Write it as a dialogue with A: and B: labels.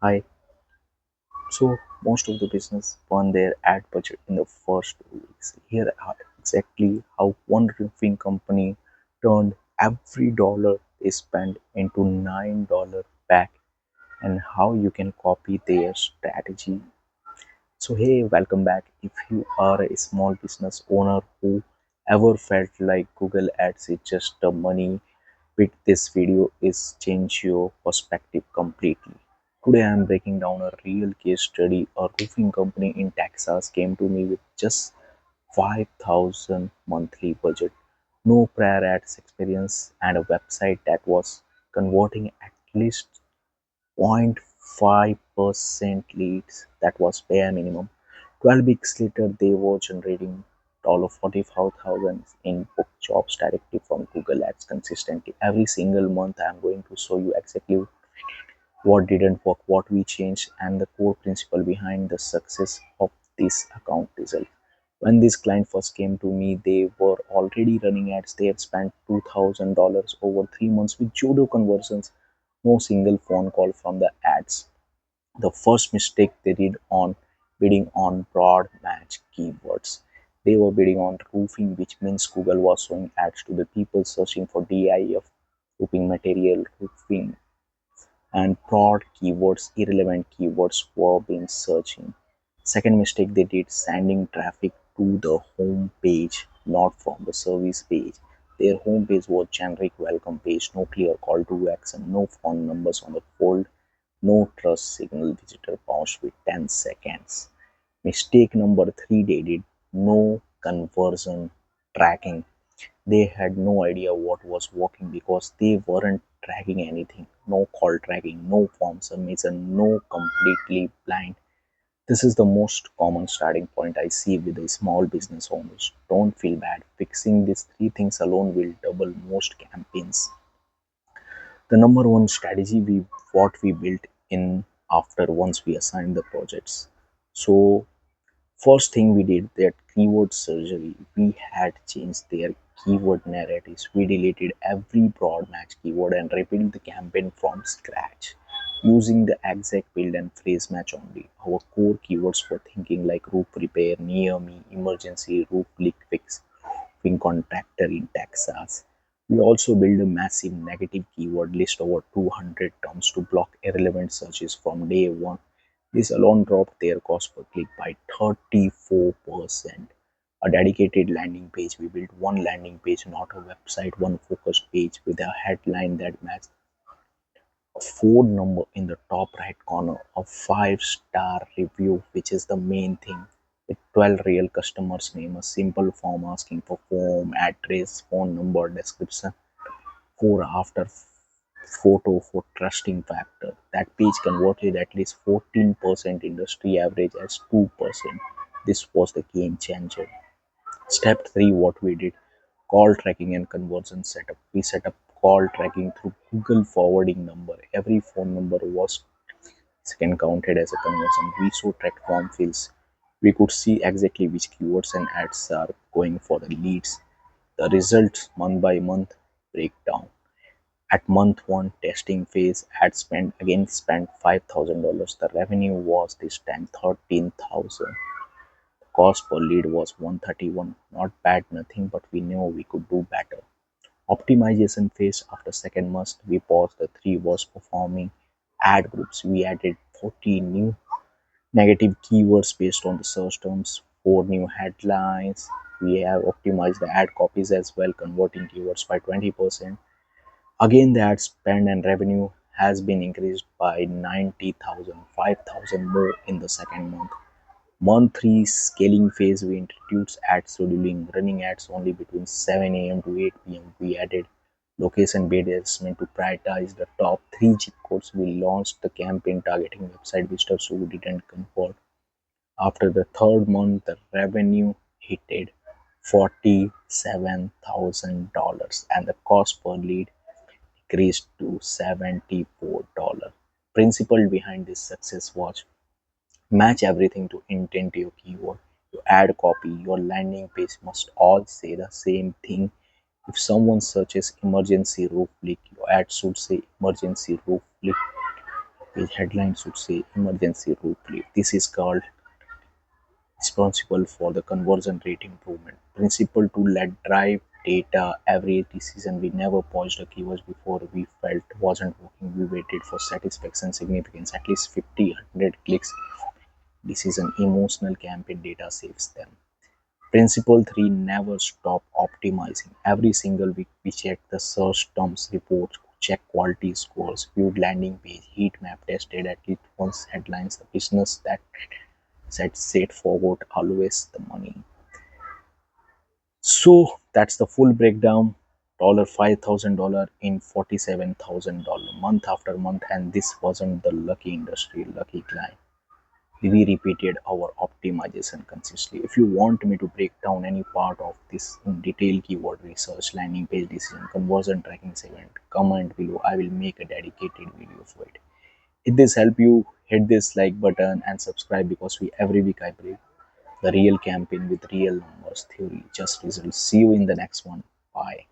A: Hi. So most of the business burn their ad budget in the first 2 weeks. Here are exactly how one roofing company turned every dollar they spent into $9 back and how you can copy their strategy. So hey, welcome back. If you are a small business owner who ever felt like Google Ads is just the money with this video is change your perspective completely. Today I am breaking down a real case study. A roofing company in Texas came to me with just 5,000 monthly budget, no prior ads experience, and a website that was converting at least 0.5% leads. That was bare minimum. 12 weeks later, they were generating $45,000 in book jobs directly from Google Ads consistently. Every single month, I'm going to show you exactly what didn't work, what we changed, and the core principle behind the success of this account result. When this client first came to me, they were already running ads. They had spent $2,000 over 3 months with judo conversions, no single phone call from the ads. The first mistake they did on bidding on broad match keywords. They were bidding on roofing, which means Google was showing ads to the people searching for DIF, roofing material, roofing, and broad keywords, irrelevant keywords were being searching. Second mistake they did, sending traffic to the home page, not from the service page. Their home page was generic welcome page, no clear call to action, no phone numbers on the fold, no trust signal, visitor bounced with 10 seconds. Mistake number three, they did no conversion tracking. They had no idea what was working because they weren't tracking anything. No call tracking, no form submission, no completely blind. This is the most common starting point I see with the small business owners. Don't feel bad. Fixing these three things alone will double most campaigns. The number one strategy we what we built in after once we assigned the projects. So first thing we did that keyword surgery. We had changed their keyword narratives. We deleted every broad match keyword and rebuilt the campaign from scratch using the exact build and phrase match only. Our core keywords were thinking like roof repair, near me, emergency, roof leak fix, roofing contractor in Texas. We also built a massive negative keyword list over 200 terms to block irrelevant searches from day one. This alone dropped their cost per click by 34%. A dedicated landing page. We built one landing page, not a website, one focused page with a headline that matched a phone number in the top right corner, a 5-star review, which is the main thing, with 12 real customers' name, a simple form asking for form, address, phone number, description, for after photo for trusting factor. That page converted at least 14%, industry average as 2%. This was the game changer. Step 3, what we did, call tracking and conversion setup. We set up call tracking through Google forwarding number. Every phone number was second counted as a conversion. We saw tracked form fields. We could see exactly which keywords and ads are going for the leads. The results month by month breakdown. At month one testing phase, ad spend again spent $5,000. The revenue was this time 13,000. Cost per lead was 131. Not bad, nothing, but we knew we could do better. Optimization phase. After second month, we paused the three worst performing ad groups. We added 40 new negative keywords based on the search terms, 4 new headlines. We have optimized the ad copies as well, converting keywords by 20%. Again, the ad spend and revenue has been increased by 90,000, 5,000 more in the second month. Month 3 scaling phase, we introduced ad scheduling, running ads only between 7 a.m. to 8 p.m. We added location based adjustment to prioritize the top 3 zip codes. We launched the campaign targeting website visitors who didn't convert. After the third month, the revenue hit $47,000 and the cost per lead decreased to $74. Principle behind this success was match everything to intent your keyword. Your ad copy, your landing page must all say the same thing. If someone searches emergency roof leak, your ad should say emergency roof leak. Page headline should say emergency root lead. This is called responsible for the conversion rate improvement. Principle to let drive data every decision. We never paused the keywords before we felt wasn't working. We waited for satisfaction significance. At least 50, 100 clicks decision. Emotional campaign data saves them. Principle 3, never stop optimizing. Every single week we check the search terms reports, check quality scores, viewed landing page, heat map tested at least once headlines. The business that set forward always the money. So that's the full breakdown. $5,000 in $47,000 month after month, and this wasn't the lucky industry, lucky client. We repeated our optimization consistently. If you want me to break down any part of this in detail, keyword research, landing page decision, conversion tracking segment, comment below. I will make a dedicated video for it. If this help you, hit this like button and subscribe because we every week I break the real campaign with real numbers, theory, just results. See you in the next one. Bye.